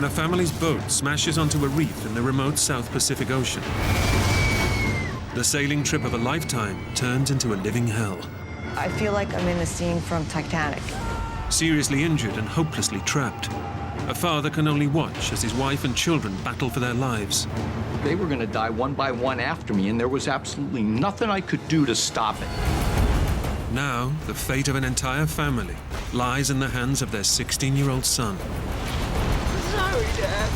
when a family's boat smashes onto a reef in the remote South Pacific Ocean. The sailing trip of a lifetime turns into a living hell. I feel like I'm in the scene from Titanic. Seriously injured and hopelessly trapped, a father can only watch as his wife and children battle for their lives. They were going to die one by one after me, and there was absolutely nothing I could do to stop it. Now, the fate of an entire family lies in the hands of their 16-year-old son. Sorry, Dad.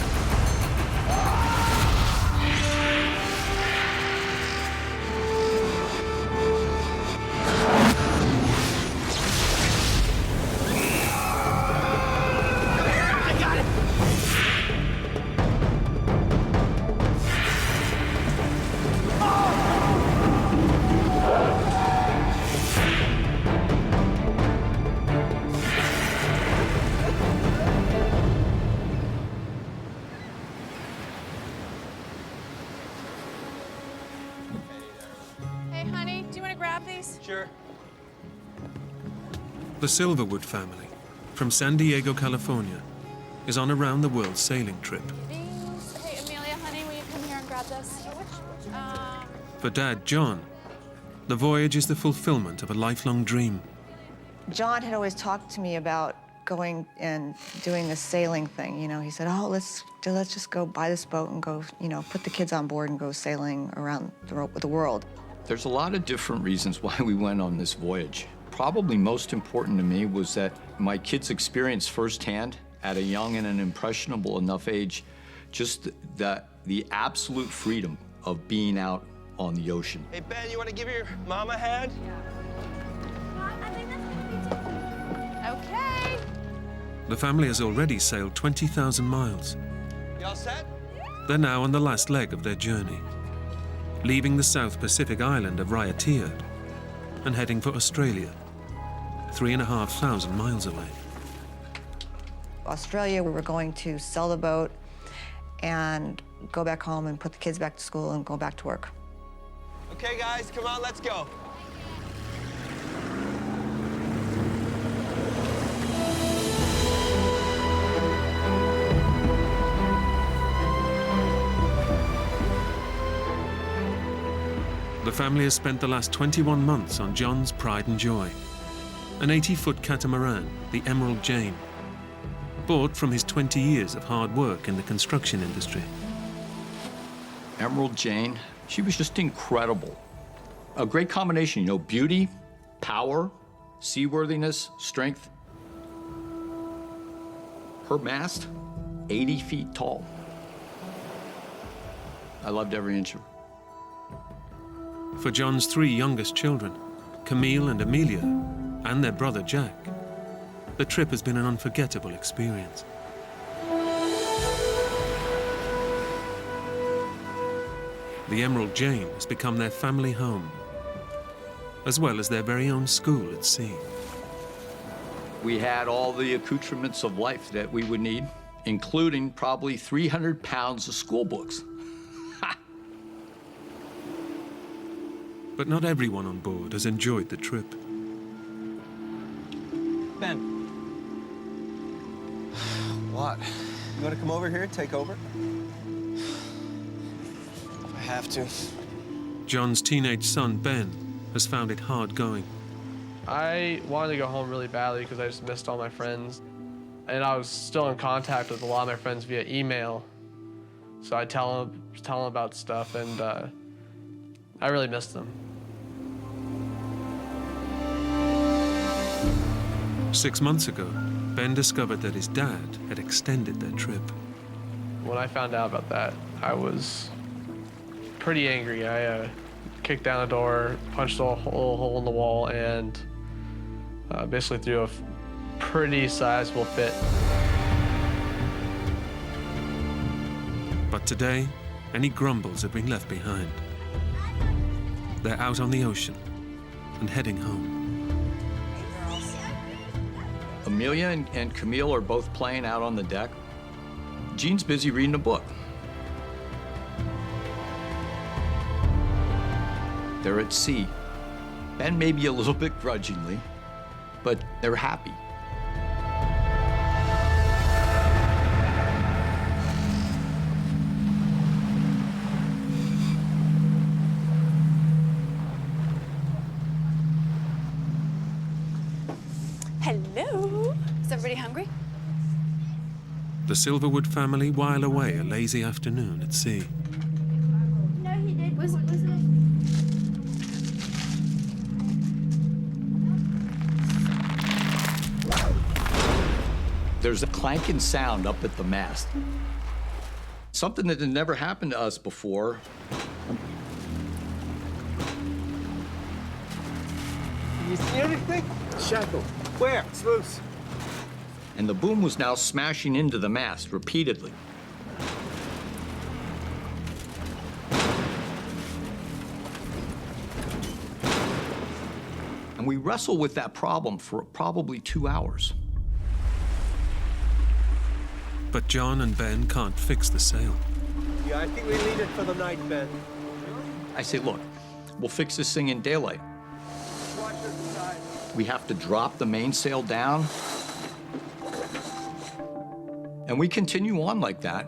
Sure. The Silverwood family, from San Diego, California, is on a round-the-world sailing trip. Hey, Amelia, honey, will you come here and grab this? For Dad, John, the voyage is the fulfillment of a lifelong dream. John had always talked to me about going and doing this sailing thing. You know, he said, oh, let's just go buy this boat and go, you know, put the kids on board and go sailing around the world. There's a lot of different reasons why we went on this voyage. Probably most important to me was that my kids experienced firsthand at a young and an impressionable enough age just the absolute freedom of being out on the ocean. Hey, Ben, you want to give your mom a hand? I think that's gonna be okay. The family has already sailed 20,000 miles. You all set? They're now on the last leg of their journey, leaving the South Pacific island of Raiatea and heading for Australia, 3,500 miles away. Australia, we were going to sell the boat and go back home and put the kids back to school and go back to work. Okay, guys, come on, let's go. The family has spent the last 21 months on John's pride and joy, an 80-foot catamaran, the Emerald Jane, bought from his 20 years of hard work in the construction industry. Emerald Jane, she was just incredible. A great combination, you know, beauty, power, seaworthiness, strength. Her mast, 80 feet tall. I loved every inch of her. For John's 3 youngest children, Camille and Amelia, and their brother Jack, the trip has been an unforgettable experience. The Emerald Jane has become their family home, as well as their very own school at sea. We had all the accoutrements of life that we would need, including probably 300 pounds of school books. But not everyone on board has enjoyed the trip. Ben. What? You want to come over here and take over? I have to. John's teenage son, Ben, has found it hard going. I wanted to go home really badly because I just missed all my friends. And I was still in contact with a lot of my friends via email. So I tell them about stuff, and I really missed them. 6 months ago, Ben discovered that his dad had extended their trip. When I found out about that, I was pretty angry. I kicked down the door, punched a little hole in the wall, and basically threw a pretty sizable fit. But today, any grumbles have been left behind. They're out on the ocean and heading home. Amelia and Camille are both playing out on the deck. Jean's busy reading a book. They're at sea, and maybe a little bit grudgingly, but they're happy. everybody hungry? The Silverwood family while away a lazy afternoon at sea. No, he did. Was it? There's a clanking sound up at the mast. Something that had never happened to us before. You see anything? Shackle. Where? Sluice. And the boom was now smashing into the mast repeatedly. And we wrestled with that problem for probably 2 hours. But John and Ben can't fix the sail. Yeah, I think we leave it for the night, Ben. I say, look, we'll fix this thing in daylight. Watch your side. We have to drop the mainsail down. And we continue on like that.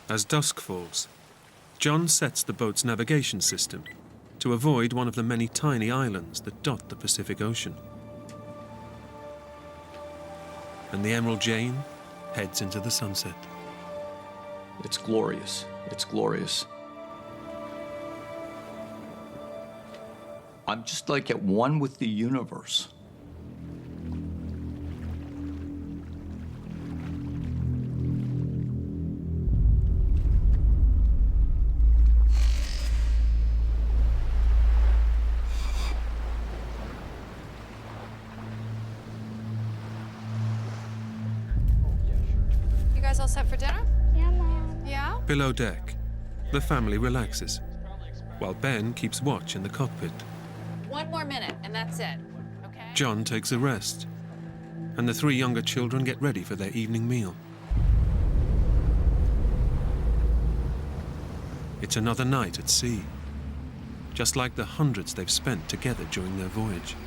As dusk falls, John sets the boat's navigation system to avoid one of the many tiny islands that dot the Pacific Ocean. And the Emerald Jane heads into the sunset. It's glorious. It's glorious. I'm just like at one with the universe. You guys all set for dinner? Yeah, Mom. Yeah? Below deck, the family relaxes, while Ben keeps watch in the cockpit. 1 more minute, and that's it. Okay? John takes a rest, and the 3 younger children get ready for their evening meal. It's another night at sea, just like the hundreds they've spent together during their voyage.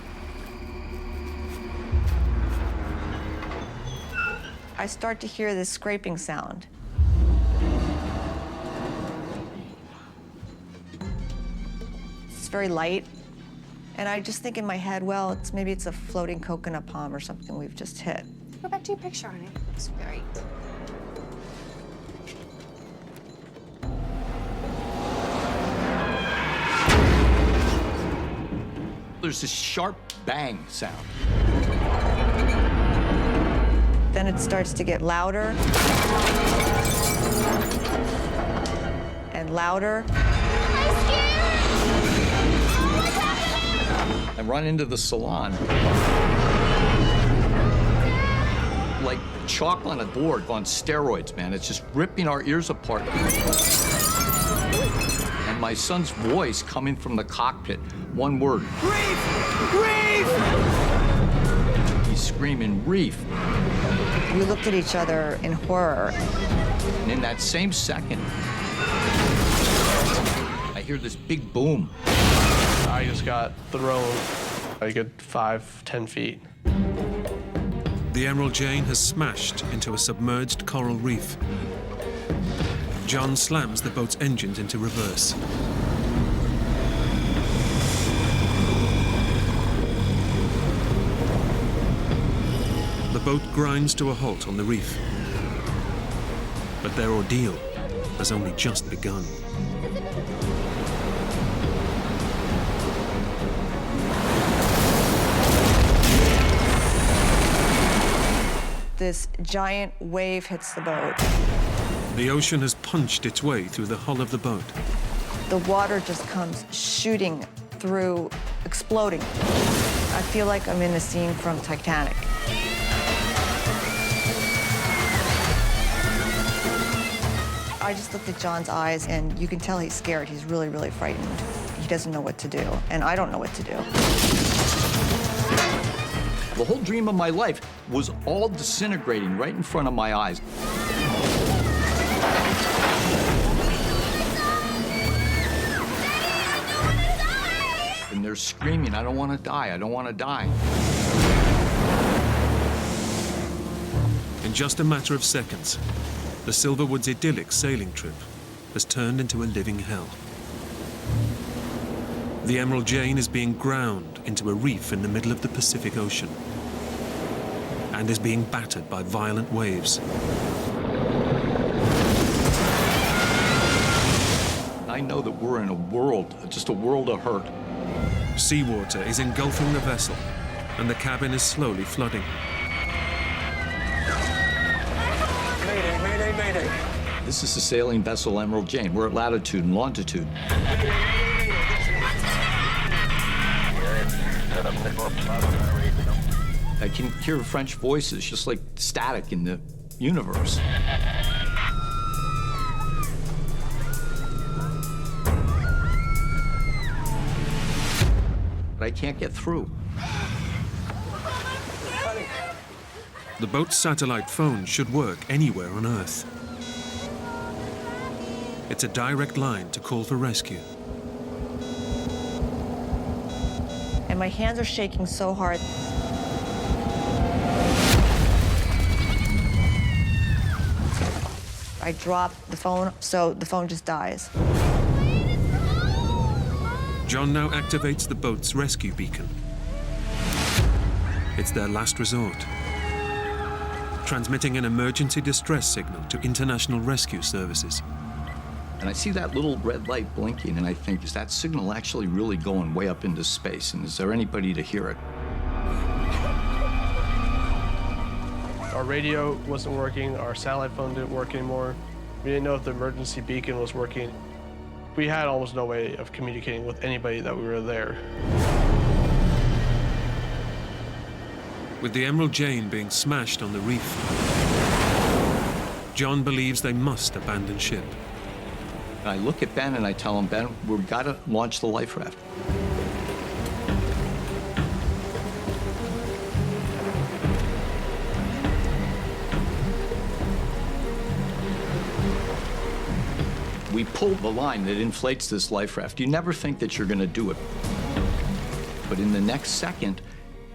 I start to hear this scraping sound. It's very light. And I just think in my head, well, maybe it's a floating coconut palm or something we've just hit. Go back to your picture, honey. It's great. There's this sharp bang sound. Then it starts to get louder and louder. I run into the salon. Like chalk on a board on steroids, man. It's just ripping our ears apart. And my son's voice coming from the cockpit, one word. Reef! Reef! He's screaming, reef. We looked at each other in horror. And in that same second, I hear this big boom. I just got thrown a good 5-10 feet. The Emerald Jane has smashed into a submerged coral reef. John slams the boat's engines into reverse. The boat grinds to a halt on the reef. But their ordeal has only just begun. This giant wave hits the boat. The ocean has punched its way through the hull of the boat. The water just comes shooting through, exploding. I feel like I'm in a scene from Titanic. I just looked at John's eyes, and you can tell he's scared. He's really, really frightened. He doesn't know what to do, and I don't know what to do. The whole dream of my life was all disintegrating right in front of my eyes. And they're screaming, I don't want to die, I don't want to die. In just a matter of seconds, the Silverwood's idyllic sailing trip has turned into a living hell. The Emerald Jane is being ground into a reef in the middle of the Pacific Ocean and is being battered by violent waves. I know that we're in a world, just a world of hurt. Seawater is engulfing the vessel, and the cabin is slowly flooding. Mayday, mayday, mayday. This is the sailing vessel Emerald Jane. We're at latitude and longitude. I can hear French voices, just like static in the universe. But I can't get through. The boat's satellite phone should work anywhere on Earth. It's a direct line to call for rescue. And my hands are shaking so hard. I drop the phone, so the phone just dies. John now activates the boat's rescue beacon. It's their last resort, transmitting an emergency distress signal to international rescue services. And I see that little red light blinking, and I think, is that signal actually really going way up into space? And is there anybody to hear it? Our radio wasn't working, our satellite phone didn't work anymore. We didn't know if the emergency beacon was working. We had almost no way of communicating with anybody that we were there. With the Emerald Jane being smashed on the reef, John believes they must abandon ship. And I look at Ben and I tell him, Ben, we've got to launch the life raft. We pull the line that inflates this life raft. You never think that you're going to do it. But in the next second,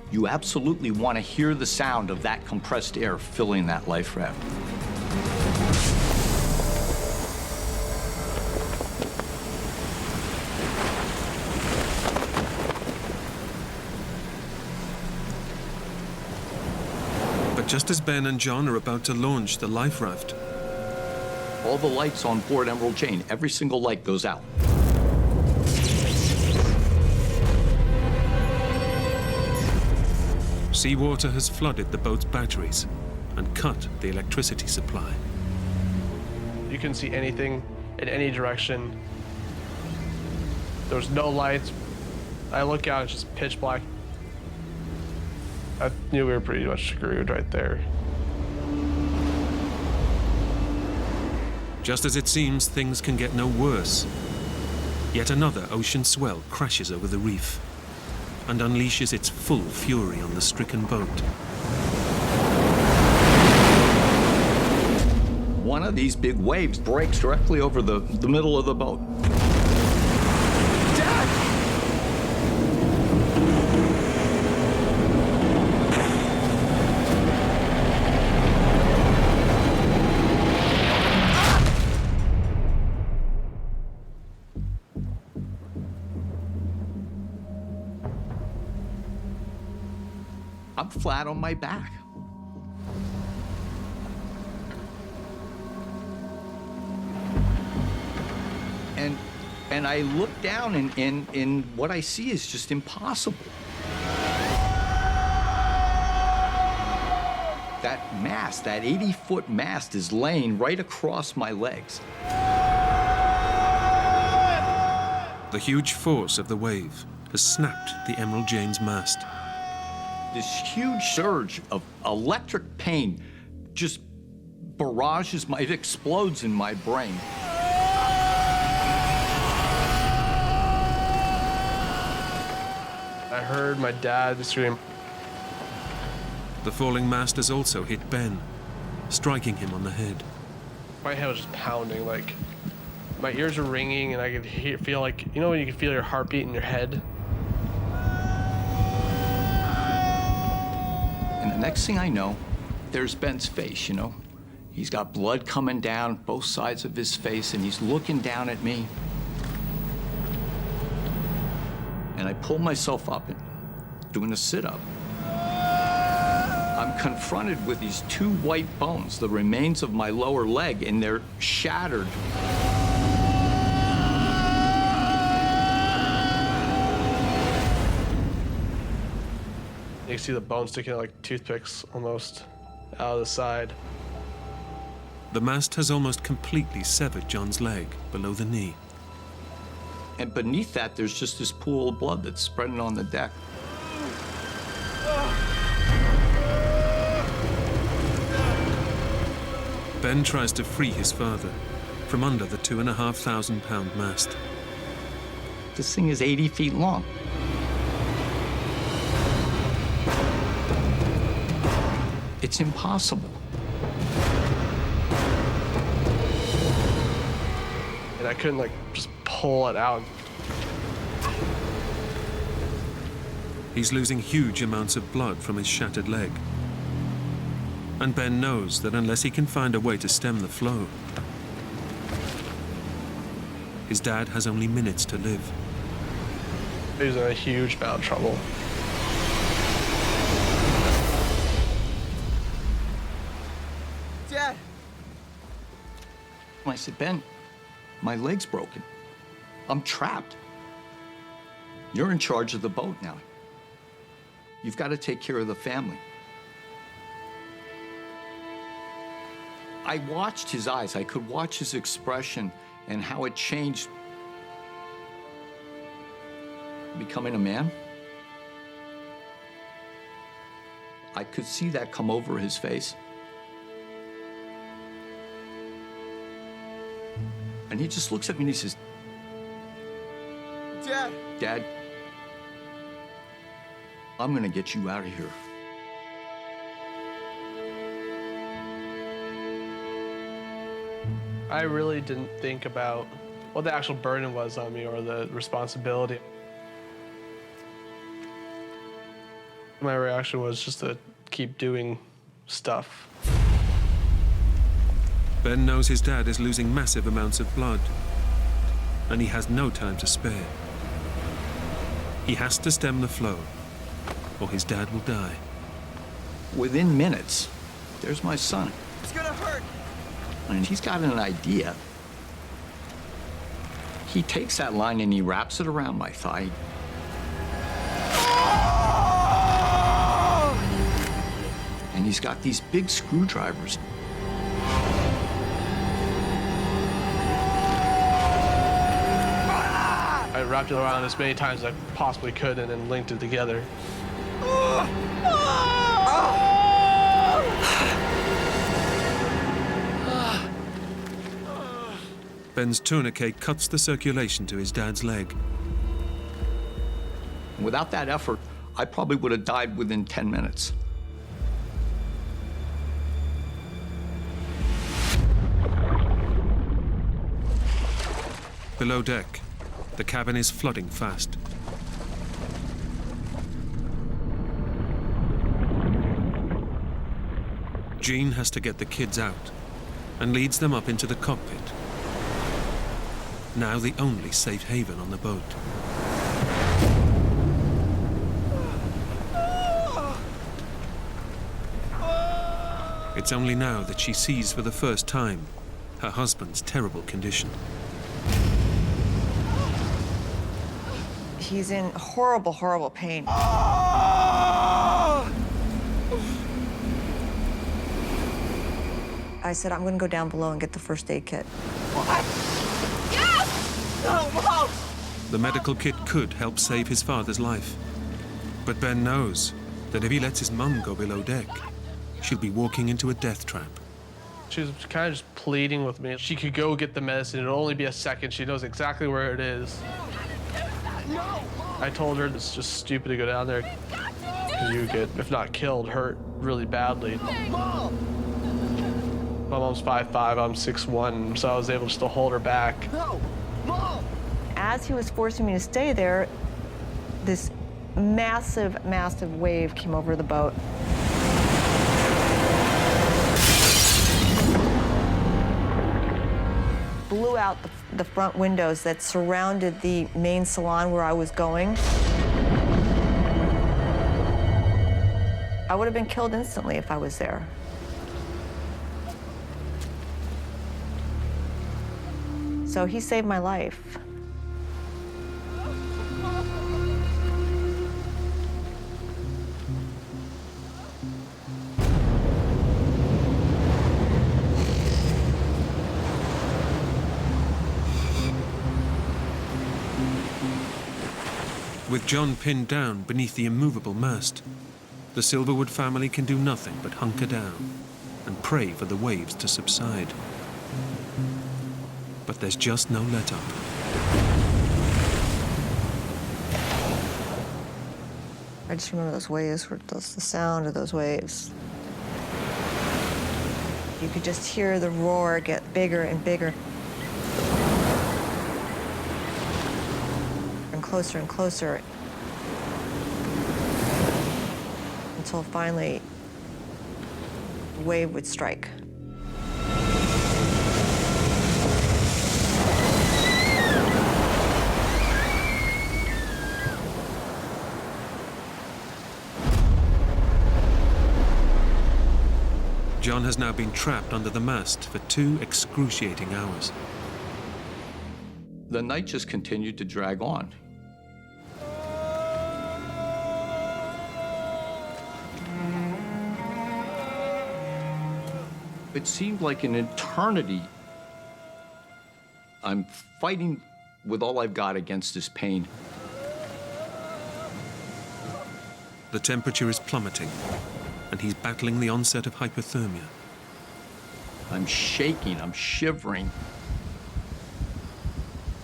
you absolutely want to hear the sound of that compressed air filling that life raft. But just as Ben and John are about to launch the life raft, all the lights on board Emerald Jane, every single light goes out. seawater has flooded the boat's batteries and cut the electricity supply. You couldn't see anything in any direction. There was no lights. I look out, it's just pitch black. I knew we were pretty much screwed right there. Just as it seems things can get no worse, yet another ocean swell crashes over the reef and unleashes its full fury on the stricken boat. One of these big waves breaks directly over the middle of the boat. I'm flat on my back. And I look down and what I see is just impossible. That mast, that 80-foot mast is laying right across my legs. The huge force of the wave has snapped the Emerald Jane's mast. This huge surge of electric pain just barrages it explodes in my brain. I heard my dad scream. The falling mast has also hit Ben, striking him on the head. My head was just pounding, like my ears were ringing, and I could feel like, you know when you can feel your heartbeat in your head? And the next thing I know, there's Ben's face, you know. He's got blood coming down both sides of his face, and he's looking down at me. And I pull myself up and doing a sit-up. I'm confronted with these two white bones, the remains of my lower leg, and they're shattered. You can see the bones sticking out like toothpicks almost out of the side. The mast has almost completely severed John's leg below the knee. And beneath that, there's just this pool of blood that's spreading on the deck. Ben tries to free his father from under the 2,500-pound mast. This thing is 80 feet long. It's impossible. And I couldn't like just pull it out. He's losing huge amounts of blood from his shattered leg. And Ben knows that unless he can find a way to stem the flow, his dad has only minutes to live. He was in a huge amount of trouble. Dad! I said, Ben, my leg's broken. I'm trapped. You're in charge of the boat now. You've got to take care of the family. I watched his eyes. I could watch his expression and how it changed. Becoming a man. I could see that come over his face. And he just looks at me and he says, Dad! Dad, I'm gonna get you out of here. I really didn't think about what the actual burden was on me or the responsibility. My reaction was just to keep doing stuff. Ben knows his dad is losing massive amounts of blood, and he has no time to spare. He has to stem the flow, or his dad will die. Within minutes, there's my son. It's gonna hurt! And he's got an idea. He takes that line and he wraps it around my thigh. And he's got these big screwdrivers. I wrapped it around as many times as I possibly could and then linked it together. Ben's tourniquet cuts the circulation to his dad's leg. Without that effort, I probably would have died within 10 minutes. Below deck, the cabin is flooding fast. Jean has to get the kids out and leads them up into the cockpit, now the only safe haven on the boat. It's only now that she sees for the first time her husband's terrible condition. He's in horrible, horrible pain. I said, I'm gonna go down below and get the first aid kit. What? Yes! No, Mom! The medical kit could help save his father's life. But Ben knows that if he lets his mum go below deck, she'll be walking into a death trap. She was kind of just pleading with me. She could go get the medicine. It'll only be a second. She knows exactly where it is. No! I told her it's just stupid to go down there. You get, if not killed, hurt really badly. Mom! My mom's 5'5", I'm 6'1", so I was able just to hold her back. No! Mom! As he was forcing me to stay there, this massive, massive wave came over the boat. blew out the front windows that surrounded the main salon where I was going. I would have been killed instantly if I was there. So he saved my life. With John pinned down beneath the immovable mast, the Silverwood family can do nothing but hunker down and pray for the waves to subside. But there's just no let-up. I just remember those waves, the sound of those waves. You could just hear the roar get bigger and bigger. And closer, until finally the wave would strike. John has now been trapped under the mast for 2 excruciating hours. The night just continued to drag on. It seemed like an eternity. I'm fighting with all I've got against this pain. The temperature is plummeting, and he's battling the onset of hypothermia. I'm shaking, I'm shivering.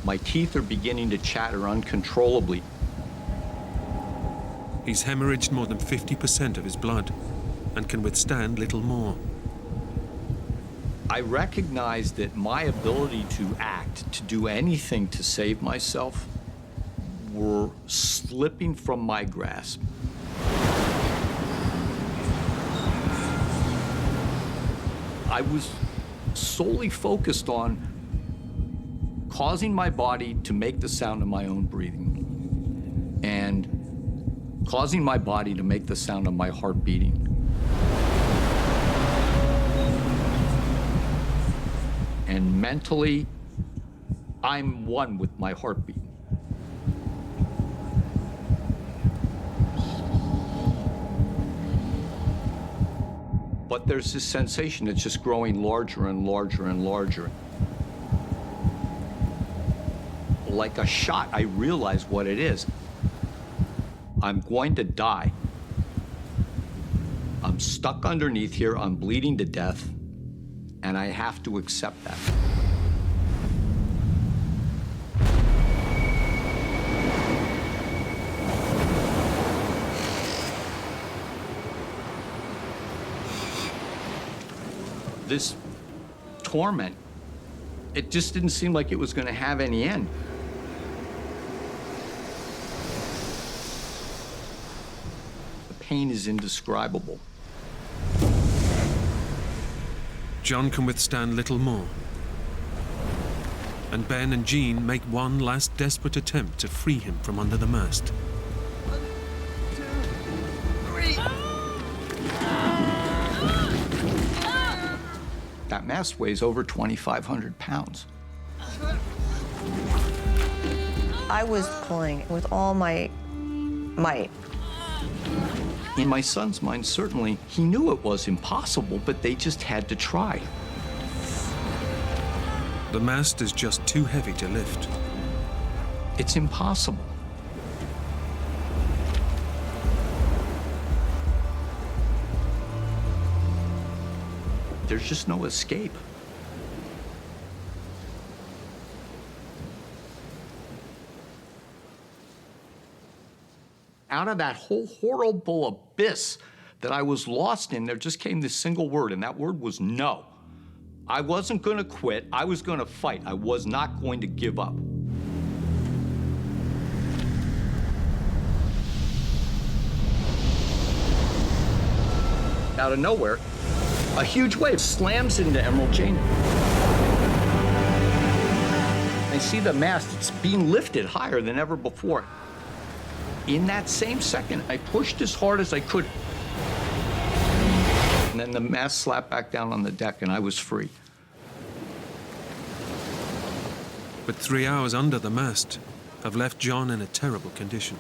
My teeth are beginning to chatter uncontrollably. He's hemorrhaged more than 50% of his blood and can withstand little more. I recognize that my ability to act, to do anything to save myself, were slipping from my grasp. I was solely focused on causing my body to make the sound of my own breathing and causing my body to make the sound of my heart beating. And mentally, I'm one with my heartbeat. But there's this sensation that's just growing larger and larger and larger. Like a shot, I realize what it is. I'm going to die. I'm stuck underneath here, I'm bleeding to death, and I have to accept that. This torment, it just didn't seem like it was going to have any end. The pain is indescribable. John can withstand little more. And Ben and Jean make one last desperate attempt to free him from under the mast. 1, 2, 3. That mast weighs over 2,500 pounds. I was pulling with all my might. In my son's mind, certainly, he knew it was impossible, but they just had to try. The mast is just too heavy to lift. It's impossible. There's just no escape. Out of that whole horrible abyss that I was lost in, there just came this single word, and that word was no. I wasn't going to quit. I was going to fight. I was not going to give up. Out of nowhere, a huge wave slams into Emerald Jane. I see the mast, it's being lifted higher than ever before. In that same second, I pushed as hard as I could. And then the mast slapped back down on the deck and I was free. But 3 hours under the mast have left John in a terrible condition.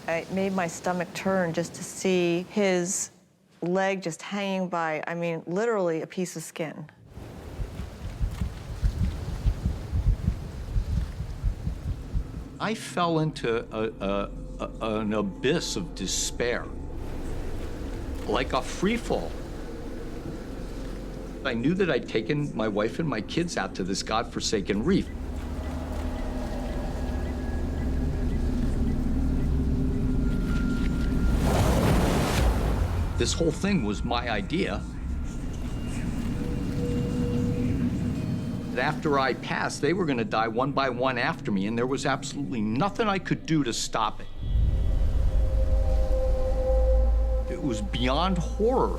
It made my stomach turn just to see his leg just hanging by, I mean, literally a piece of skin. I fell into an abyss of despair, like a free fall. I knew that I'd taken my wife and my kids out to this godforsaken reef. This whole thing was my idea. After I passed, they were going to die one by one after me, and there was absolutely nothing I could do to stop it. It was beyond horror.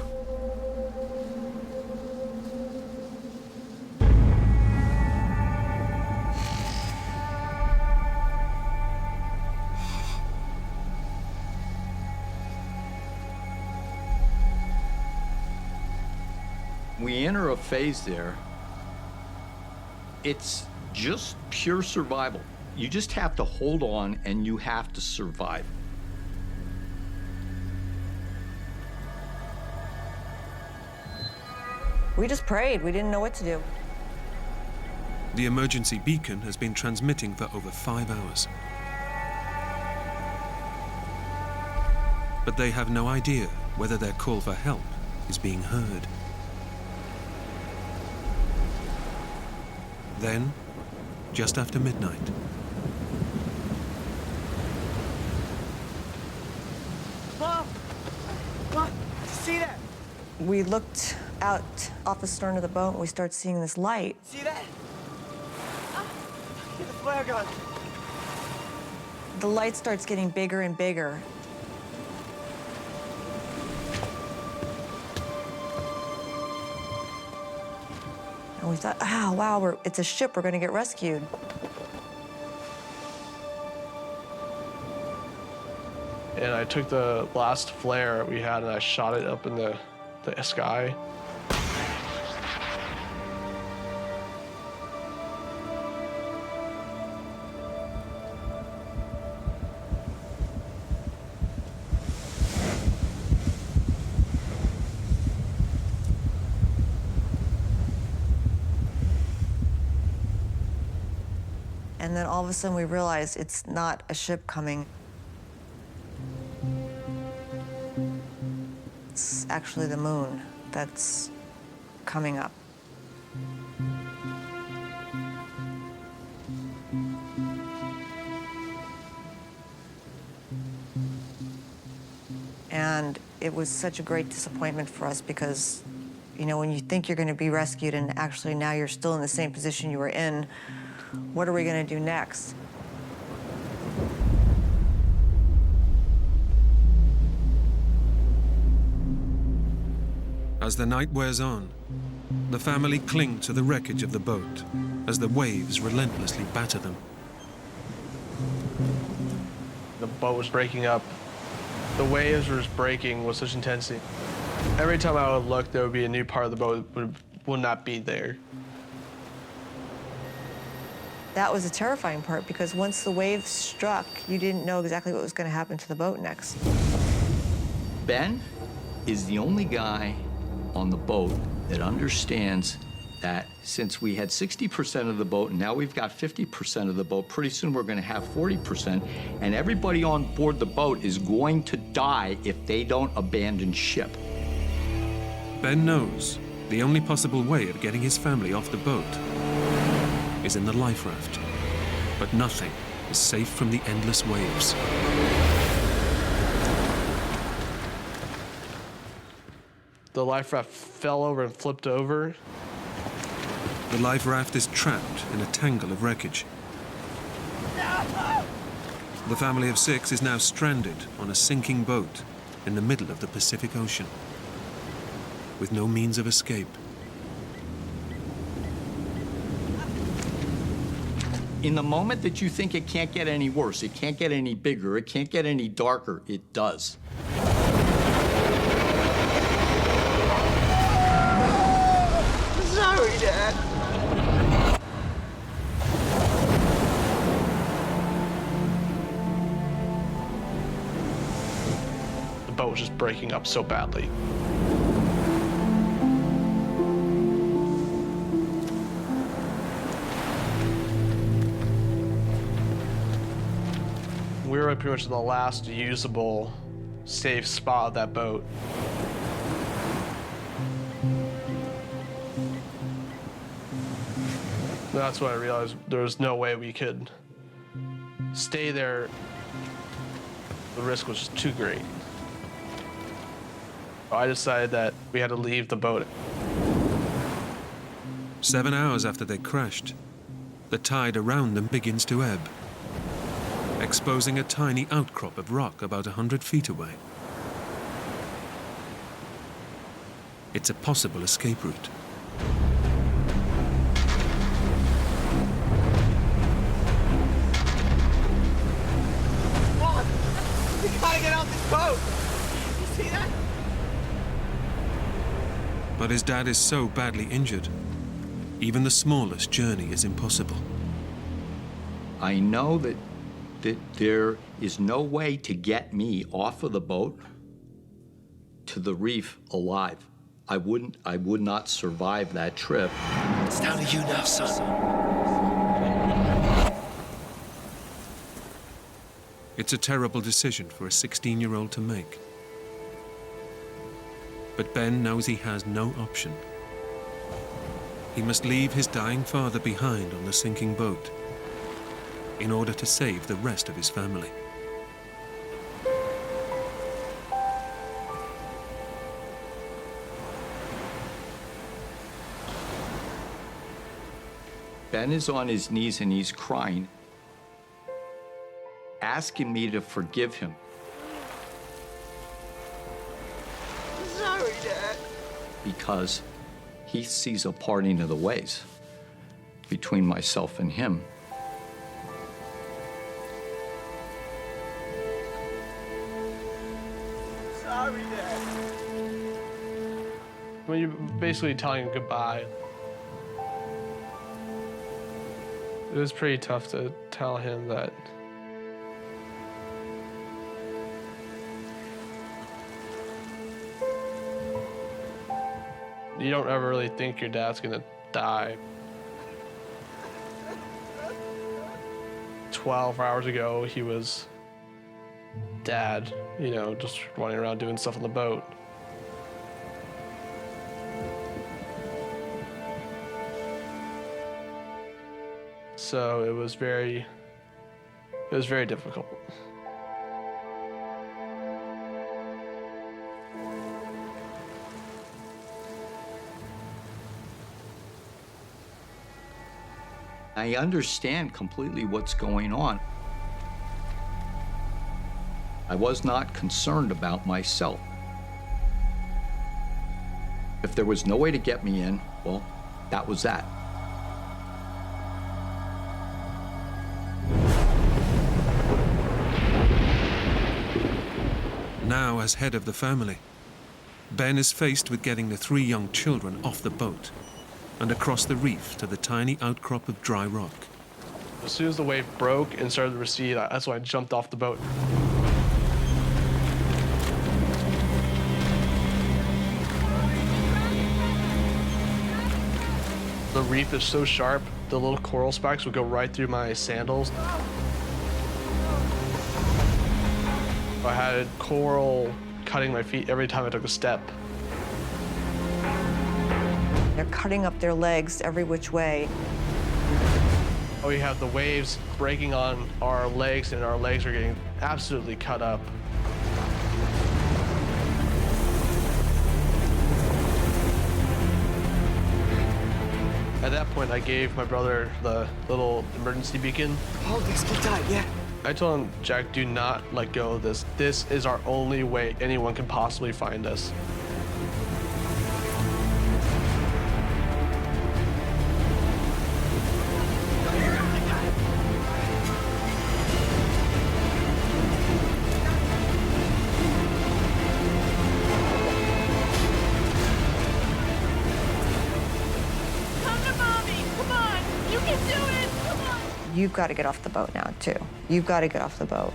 We enter a phase there. It's just pure survival. You just have to hold on and you have to survive. We just prayed. We didn't know what to do. The emergency beacon has been transmitting for over 5 hours. But they have no idea whether their call for help is being heard. Then, just after midnight, Mom! Mom, see that? We looked out off the stern of the boat and we started seeing this light. See that? Get the flare gun. The light starts getting bigger and bigger. And we thought, oh, wow, it's a ship, we're gonna get rescued. And I took the last flare we had and I shot it up in the sky. And then all of a sudden we realized it's not a ship coming. It's actually the moon that's coming up. And it was such a great disappointment for us because, you know, when you think you're going to be rescued and actually now you're still in the same position you were in, what are we going to do next? As the night wears on, the family cling to the wreckage of the boat as the waves relentlessly batter them. The boat was breaking up. The waves were just breaking with such intensity. Every time I would look, there would be a new part of the boat that would not be there. That was a terrifying part because once the waves struck, you didn't know exactly what was going to happen to the boat next. Ben is the only guy on the boat that understands that since we had 60% of the boat and now we've got 50% of the boat, pretty soon we're going to have 40%, and everybody on board the boat is going to die if they don't abandon ship. Ben knows the only possible way of getting his family off the boat is in the life raft, but nothing is safe from the endless waves. The life raft fell over and flipped over. The life raft is trapped in a tangle of wreckage. The family of 6 is now stranded on a sinking boat in the middle of the Pacific Ocean, with no means of escape. In the moment that you think it can't get any worse, it can't get any bigger, it can't get any darker, it does. Sorry, Dad. The boat was just breaking up so badly. We were pretty much in the last usable, safe spot of that boat. That's when I realized there was no way we could stay there. The risk was just too great. I decided that we had to leave the boat. 7 hours after they crashed, the tide around them begins to ebb, exposing a tiny outcrop of rock about 100 feet away. It's a possible escape route. Come on. We gotta get out this boat. You see that? But his dad is so badly injured, even the smallest journey is impossible. I know that there is no way to get me off of the boat to the reef alive. I would not survive that trip. It's down to you now, son. It's a terrible decision for a 16-year-old to make. But Ben knows he has no option. He must leave his dying father behind on the sinking boat in order to save the rest of his family. Ben is on his knees and he's crying, asking me to forgive him. Sorry, Dad. Because he sees a parting of the ways between myself and him. Sorry, Dad. When you're basically telling him goodbye, it was pretty tough to tell him that you don't ever really think your dad's gonna die. 12 hours ago, he was dad, you know, just running around doing stuff on the boat. So it was very difficult. I understand completely what's going on. I was not concerned about myself. If there was no way to get me in, well, that was that. Now, as head of the family, Ben is faced with getting the 3 young children off the boat and across the reef to the tiny outcrop of dry rock. As soon as the wave broke and started to recede, that's when I jumped off the boat. The reef is so sharp, the little coral spikes would go right through my sandals. I had coral cutting my feet every time I took a step. They're cutting up their legs every which way. We have the waves breaking on our legs, and our legs are getting absolutely cut up. At that point, I gave my brother the little emergency beacon. Hold this, get tight, yeah. I told him, Jack, do not let go of this. This is our only way anyone can possibly find us. you've got to get off the boat now, too. You've got to get off the boat.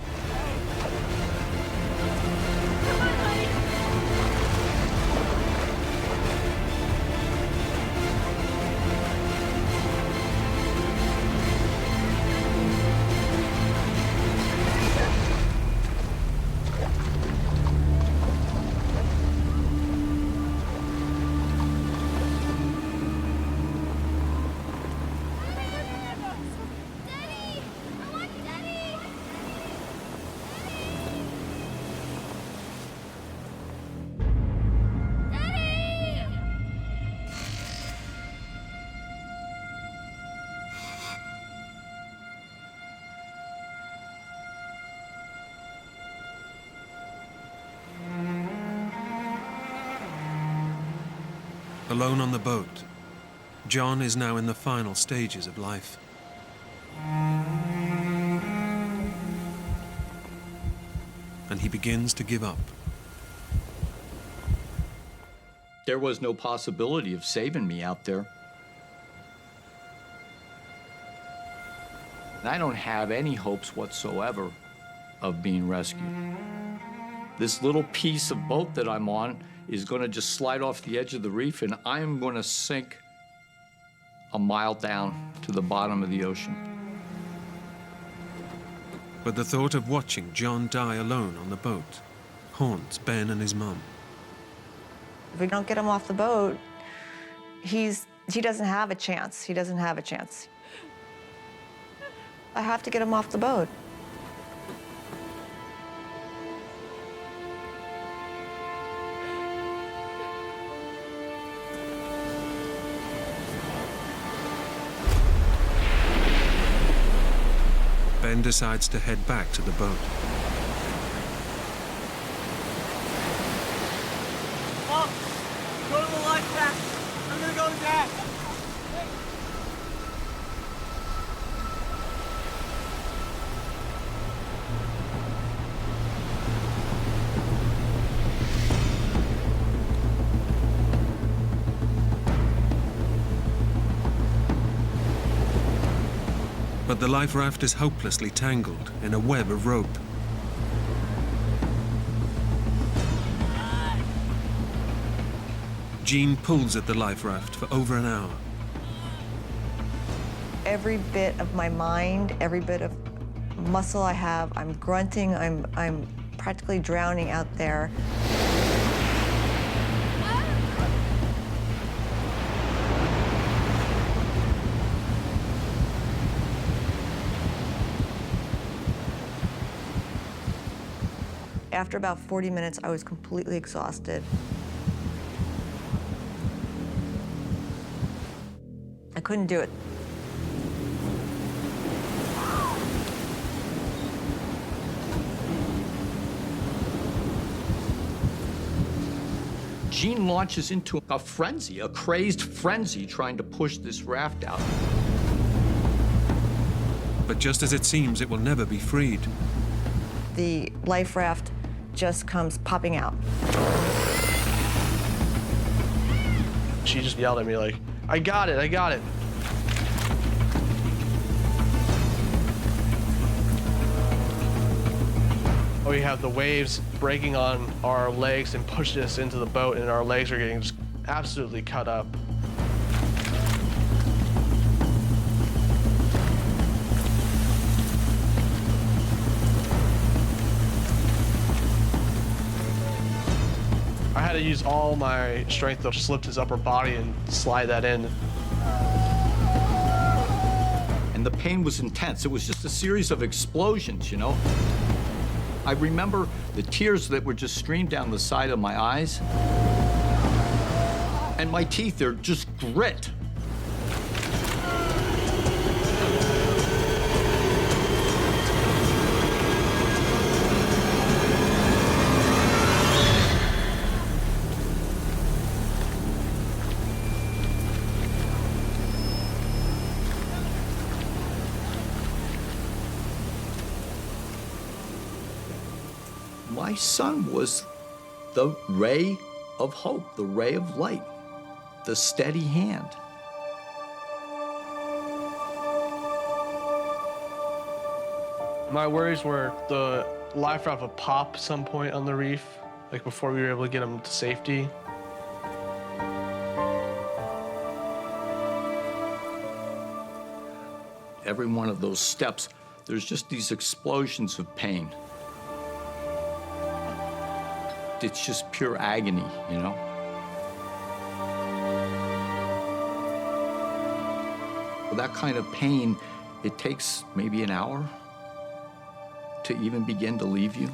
Alone on the boat, John is now in the final stages of life. And he begins to give up. There was no possibility of saving me out there. And I don't have any hopes whatsoever of being rescued. This little piece of boat that I'm on is going to just slide off the edge of the reef, and I'm going to sink a mile down to the bottom of the ocean. But the thought of watching John die alone on the boat haunts Ben and his mum. If we don't get him off the boat, he doesn't have a chance. He doesn't have a chance. I have to get him off the boat. Ben decides to head back to the boat. Mom, go to the life raft. I'm gonna go with Dad. But the life raft is hopelessly tangled in a web of rope. Jean pulls at the life raft for over an hour. Every bit of my mind, every bit of muscle I have, I'm grunting, I'm practically drowning out there. After about 40 minutes, I was completely exhausted. I couldn't do it. Jean launches into a frenzy, a crazed frenzy, trying to push this raft out. But just as it seems it will never be freed, The life raft just comes popping out. She just yelled at me like, I got it, I got it. We have the waves breaking on our legs and pushing us into the boat, and our legs are getting just absolutely cut up. I had to use all my strength to just lift his upper body and slide that in. And the pain was intense. It was just a series of explosions, you know? I remember the tears that were just streamed down the side of my eyes. And my teeth, they're just grit. My son was the ray of hope, the ray of light, the steady hand. My worries were the life raft would pop some point on the reef, like before we were able to get him to safety. Every one of those steps, there's just these explosions of pain. It's just pure agony, you know? With that kind of pain, it takes maybe an hour to even begin to leave you.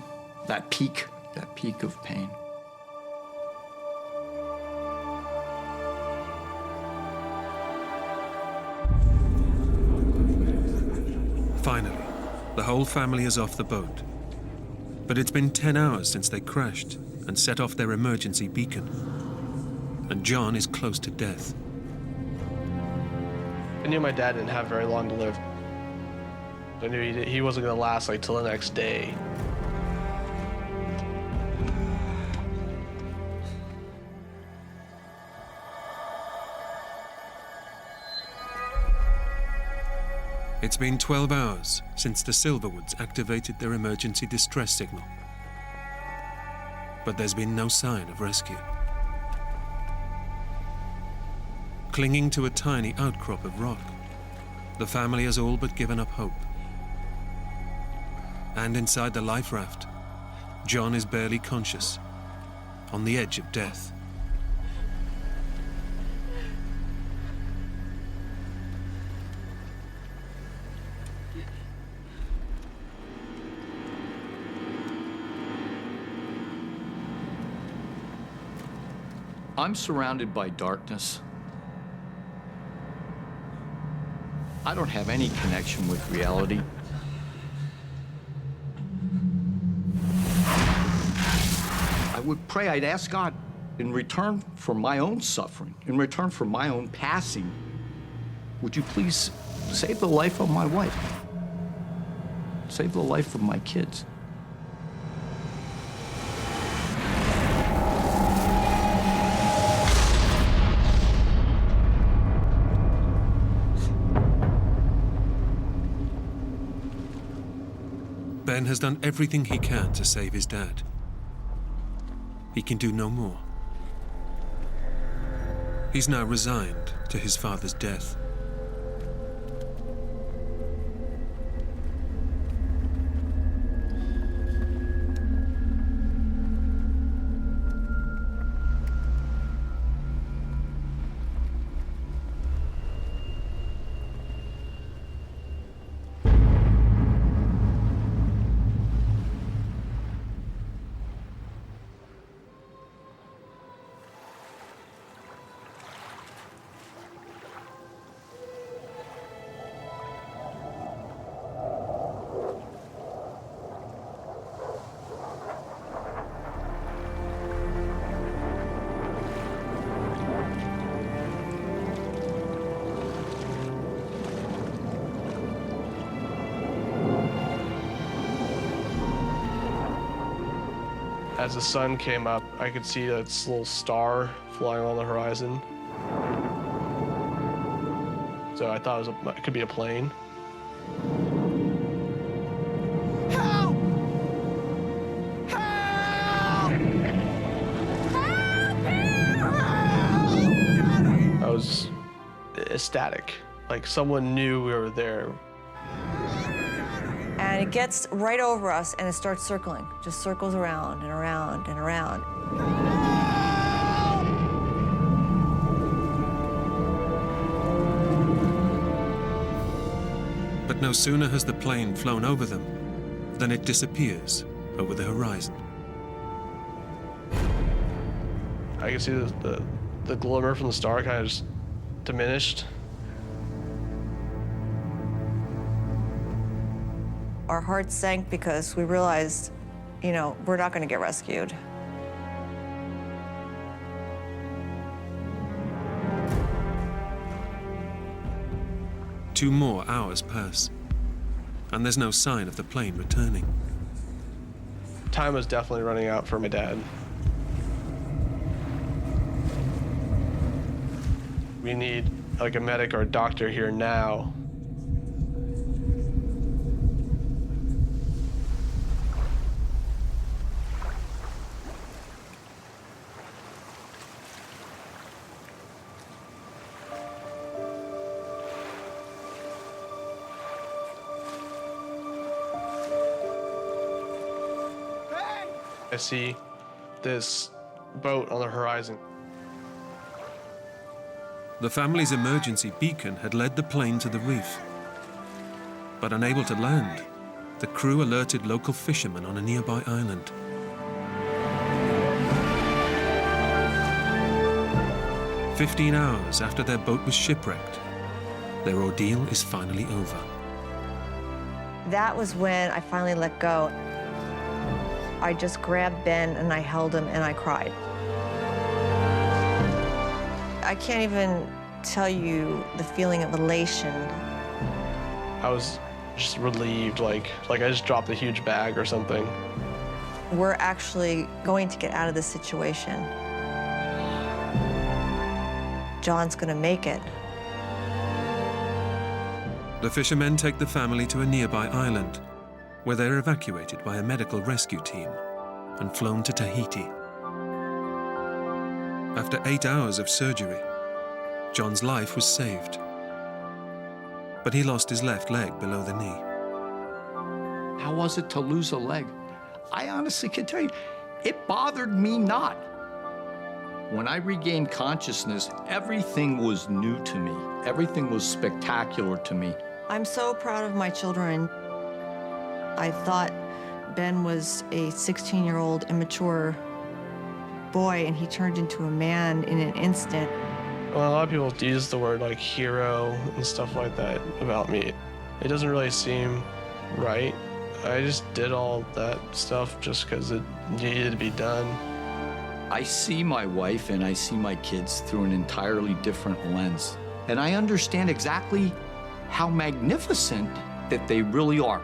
That peak of pain. Finally, the whole family is off the boat. But it's been 10 hours since they crashed and set off their emergency beacon. And John is close to death. I knew my dad didn't have very long to live. I knew he wasn't gonna last like till the next day. It's been 12 hours since the Silverwoods activated their emergency distress signal. But there's been no sign of rescue. Clinging to a tiny outcrop of rock, the family has all but given up hope. And inside the life raft, John is barely conscious, on the edge of death. I'm surrounded by darkness. I don't have any connection with reality. I would pray, I'd ask God, in return for my own suffering, in return for my own passing, would you please save the life of my wife? Save the life of my kids. Ben has done everything he can to save his dad. He can do no more. He's now resigned to his father's death. As the sun came up, I could see this little star flying on the horizon. So I thought it could be a plane. Help! Help! I was ecstatic, like someone knew we were there. And it gets right over us and it starts circling, just circles around and around and around. But no sooner has the plane flown over them than it disappears over the horizon. I could see the glimmer from the star kind of just diminished. Our hearts sank because we realized, you know, we're not going to get rescued. Two more hours pass, and there's no sign of the plane returning. Time was definitely running out for my dad. We need like a medic or a doctor here now. I see this boat on the horizon. The family's emergency beacon had led the plane to the reef. But unable to land, the crew alerted local fishermen on a nearby island. "15 hours after their boat was shipwrecked, their ordeal is finally over." That was when I finally let go. I just grabbed Ben and I held him and I cried. I can't even tell you the feeling of elation. I was just relieved, like I just dropped a huge bag or something. We're actually going to get out of this situation. John's gonna make it. The fishermen take the family to a nearby island, where they're evacuated by a medical rescue team and flown to Tahiti. After 8 hours of surgery, John's life was saved. But he lost his left leg below the knee. How was it to lose a leg? I honestly can tell you, it bothered me not. When I regained consciousness, everything was new to me. Everything was spectacular to me. I'm so proud of my children. I thought Ben was a 16-year-old immature boy, and he turned into a man in an instant. Well, a lot of people use the word like hero and stuff like that about me. It doesn't really seem right. I just did all that stuff just because it needed to be done. I see my wife and I see my kids through an entirely different lens. And I understand exactly how magnificent that they really are.